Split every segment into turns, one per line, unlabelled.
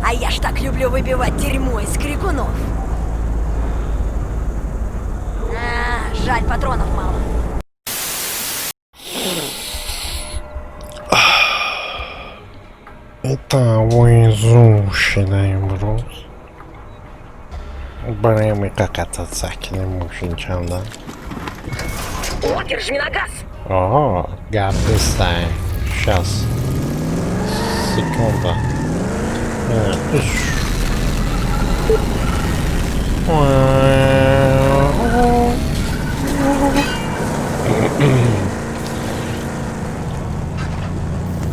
А я ж так люблю выбивать дерьмо из крикунов. Жаль, патронов мало.
Это везущий, да, брус. Время как это закинем мужчинчам, да?
О, держи на газ!
О, габистай. Сейчас. Секунда.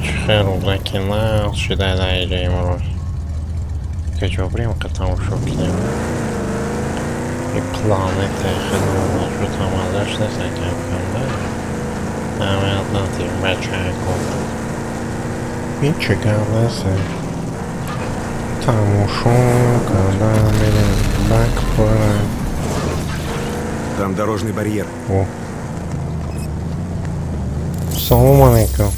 Çıkarımdaki nasıl şeylerleyeceğim olur. Gece obrayım katam şok edeyim. Bir planet yakınında şu tamamen işte sakın kandı. Ama anlatayım ben çay koydum. Bir çıkarlısı. Tam ушел, когда меня бэкпора.
Там дорожный барьер.
О. Салам алейкум.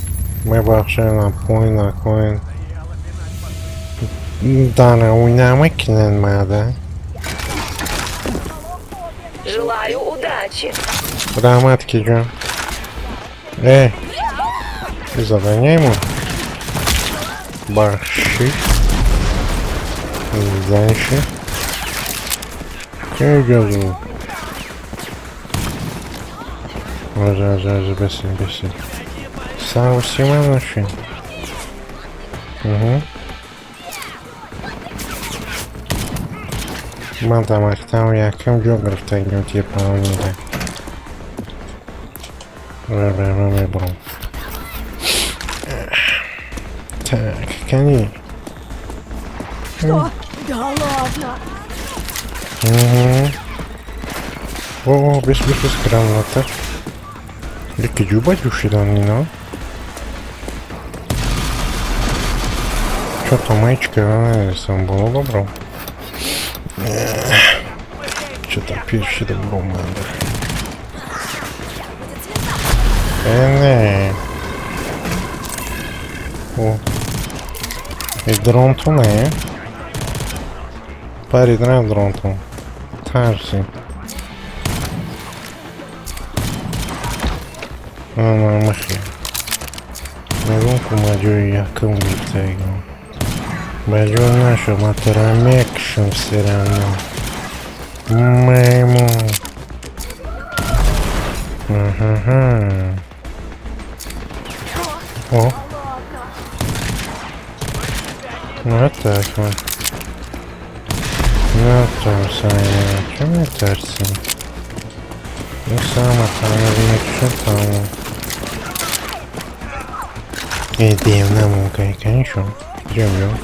Мы вообще на коин. Dana oynamak inanmadı.
Желаю удачи.
Rahmat geliyor. Zadanie ему. Bahşiş. Дальше. Что делаю? Беси. Сам Семенович. Угу. Matematikten yakın geografta gidiyor yapamadı. Ver bro. Так, кони.
Что? Да ладно.
О, без граната. Лики дюбать ушидан не. Что-то маечка сам было добро. Что-то пищи добро надо. Не. О. И дрон-то не. Пари дрон-то. Тарси. Махи. Руку мадю я комбитаю. Бадю нашу матерамекшн все равно. Моему. Ага. О. Вот так вот. Ну там самое. Чем мне тарси? Ну сама там что там. Идем на мукой, конечно. Идем.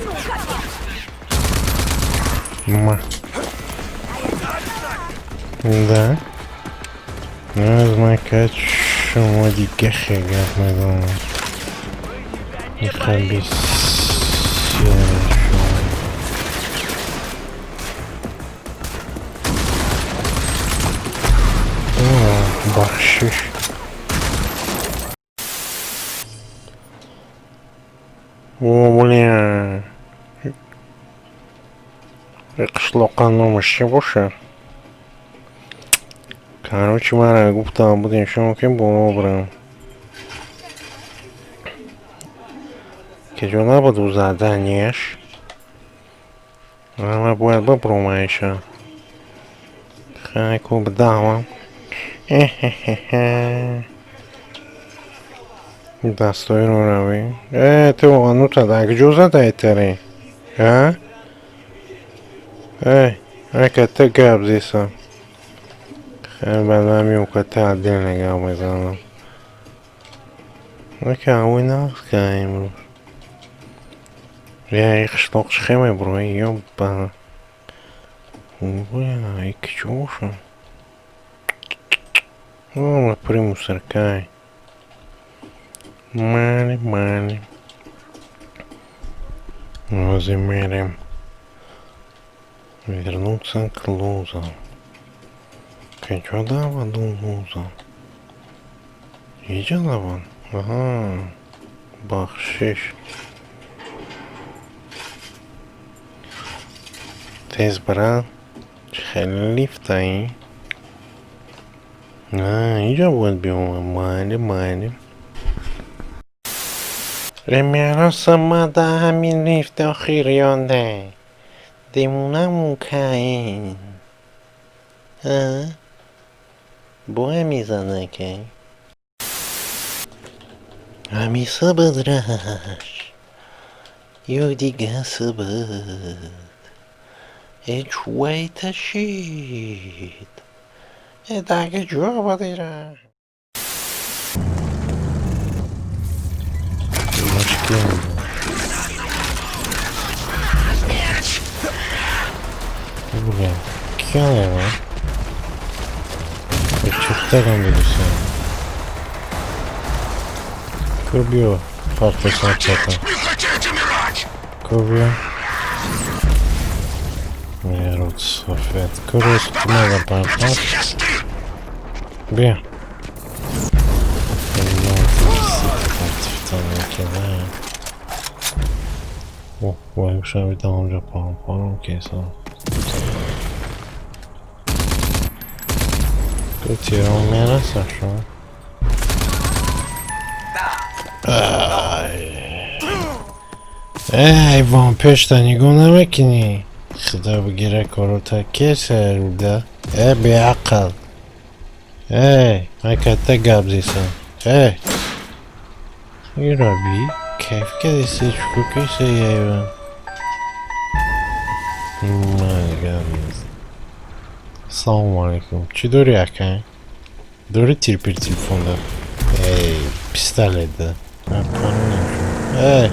Да. Ну, знакать, что моди кехегат мы думаем. Их обессерчу. О, бахшиш. О, бля. Шлокану мышевуши. Короче, мара, губта, будем еще муким бобром. Кедюна буду заданешь. Она будет бобрума еще. Хай куб дала. Да, стой, рурави. Ты ну тогда, где задайте? А? Какая габзиса. Ben mjukata отдельно гамбизаном. Какая уйнавская, я их штук схемы, бро, ёба. Бля, и кчуша. О, примусоркай. Мали. Возымерим. Вернуться к лузам. Что да, в одну лузу? Идет вон? Ага. Бахшиш. Тез, брат. خیلی لفتایی. نه اینجا باید بیام. معلم. رمیاناس ما دا همین لیفت آخیریانده. دیمونمون که بوه میزنه که همیسا بدرش یو دیگه سبت چوی تشید داگه جا بدیره مشکل بگم کیا نمه به چفتگم بگوستم Курбио, факты смотрят. Курбио. Мирут Софет. Курбио, надо попасть. Бе. О, ой, уже видал, он же по кейсу. Котировал меня, Саша. ای وامپش تا نگاه نمکنی خدا بگیره کارو تا کسه رو ده ای بی عقل ای مکته گبزیسن ای ای رابی کیف کدیسی چکو کسی یایون سلام علیکم چی دوری اکن؟ دوری تیر تلفون ده ای پیستاله ده ای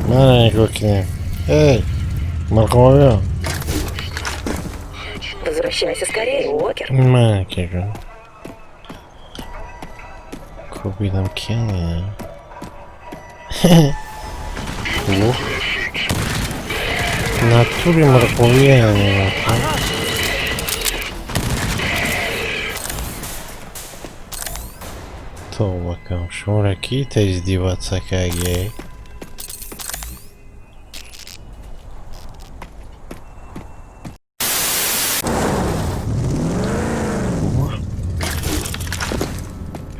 من ничего к ним. Эй, морковя.
Возвращайся скорее, Уокер.
Маленький же. Купи там Кенни. Ух. В натуре морковя не то бакам шураки-то издеваться как ей.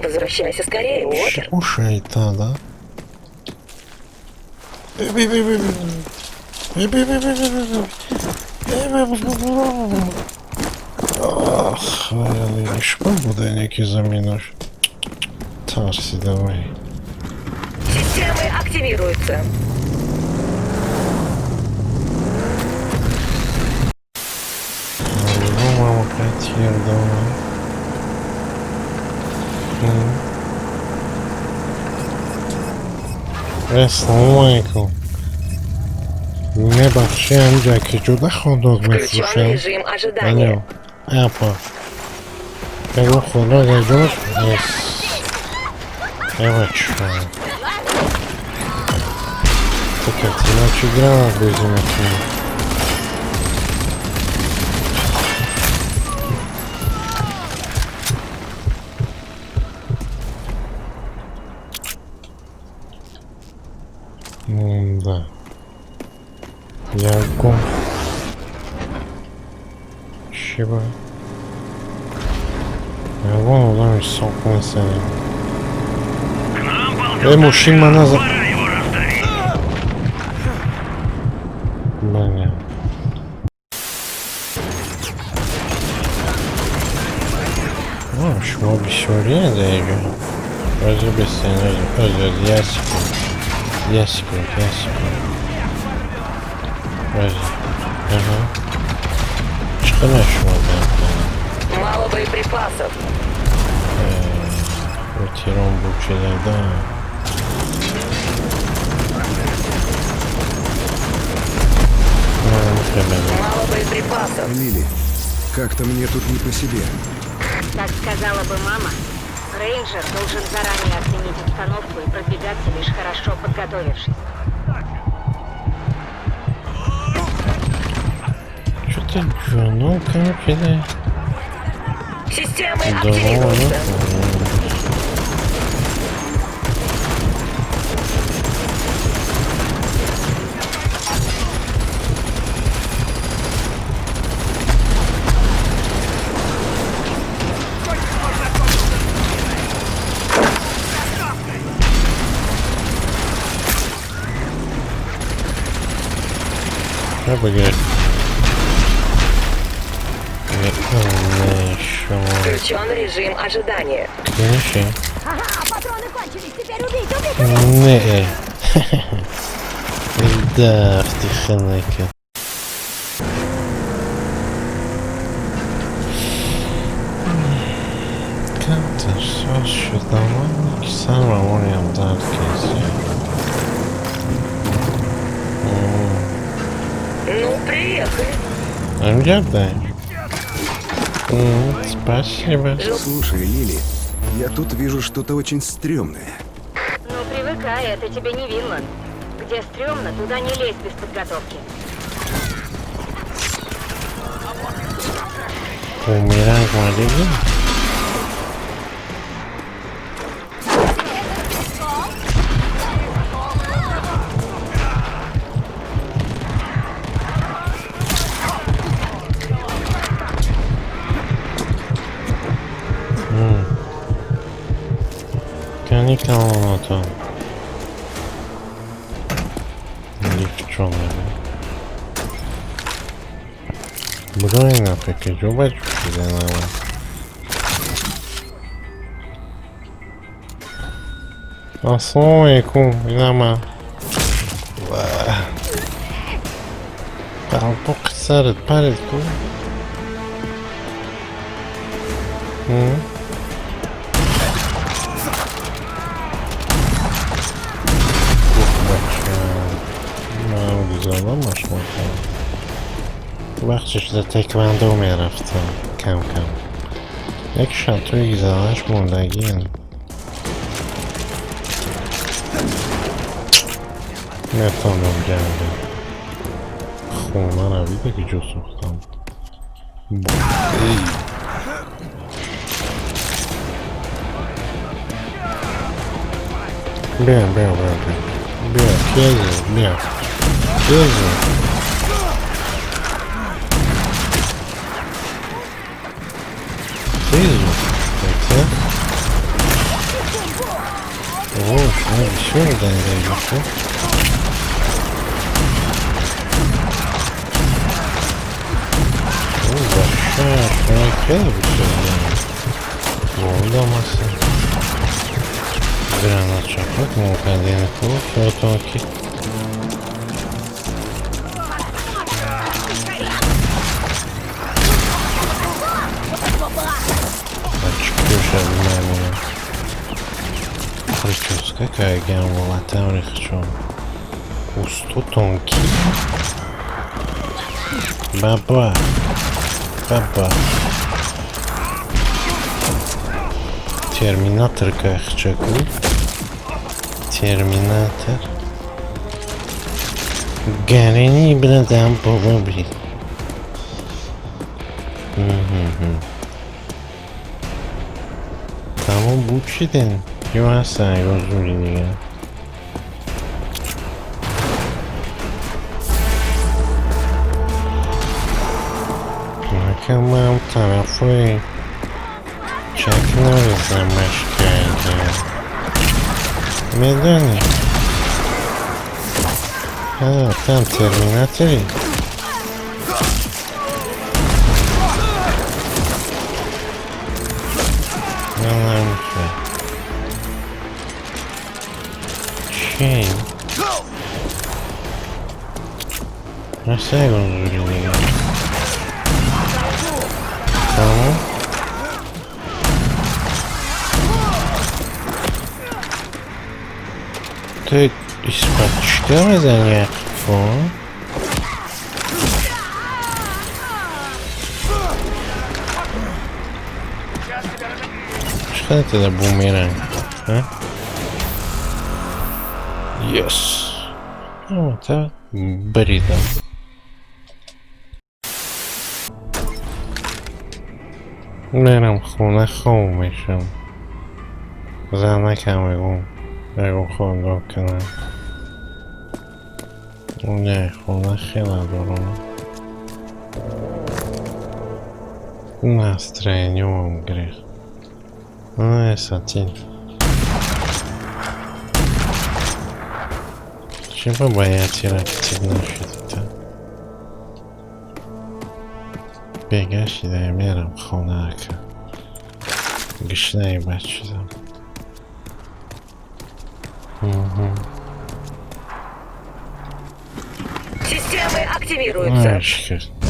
Возвращайся скорее, Уокер.
Ушей-то, да? Ах, лишь побуденники заминуш. Тарси, давай.
Системы активируются.
Ну, мама, протир, давай. Assalamu alaikum. Мне вообще Анджаки чудо ходок
Включен
слушал.
режим ожидания.
Понял. Апа. Его ходок идешь? Yes. Чё? Так это иначе играла без эмоций. Да. Ярко. Чего? Я вон ударил соколся. Мужчина назад. Бля. Ну, что обещали, да, я. Разобрался, ясик. Ясик. Разве? Ага. Что нашего, да?
Мало боеприпасов.
Квартиром бучили, да.
Мало боеприпасов.
Лили, как-то мне тут не по себе.
Так сказала бы мама. Рейнджер должен заранее оценить обстановку и продвигаться лишь хорошо подготовившись.
Что ты, ну, короче, да.
Системы активируются.
بگیر شما
Включен режим ожидания.
کنشی
Ага, патроны кончились, теперь убить!
نه دفتی خنکه کم تشتاز شد اما که سر ممانیم درد کسی
Ну, приехали.
امجد спасибо.
Слушай, Лили, я тут вижу что-то очень стрёмное.
Ну, привыкай, это тебе не Винланд. Где стрёмно, туда не лезь без подготовки.
Бумеранг мадиги? Kendi kanalına Девчонка. Бройна таки, бачу, де нема. Ассаламу алейкум, нема. Kalpuk sarı paret ku. güzel ama bakalım. بخشش تکواندو میرفتم کم کم یک شاتوی گزارش موندگی نتانم گرده خونه نویده که جو سختم بیا کیزی Bekle. Oo, şuna bir şey mi deneyecekti? Oo, başka şuna bir şey yani. Olmaması. Granat çakmak mı o kadar kılıp fotoğrafı? Прическа, какая гамма, там рихчом. Усто тонкий. Баба. Терминатор кахчаку. Терминатор. Гарени брадам побаби. Tamam bu şeyden güvensen yolculuğu ya. Bakalım tarafı çekmiyoruz başkaydı. Neden? Ha tam Terminator'ı. Şey. Nasıl yolculuğu ya? Tamam. Ты из-под чтора занят? Что это за бумеранг? А? Yes. Ну, это брида. Мерам خونه خوب میشم زنکم بگو خونده کنم نه خونه خیلی دارم настроение грех ну сатин чего бояться активно что-то بگشتی داریم میرم خونه اکا گشنه بچه شدم
Системы активируются.
شکر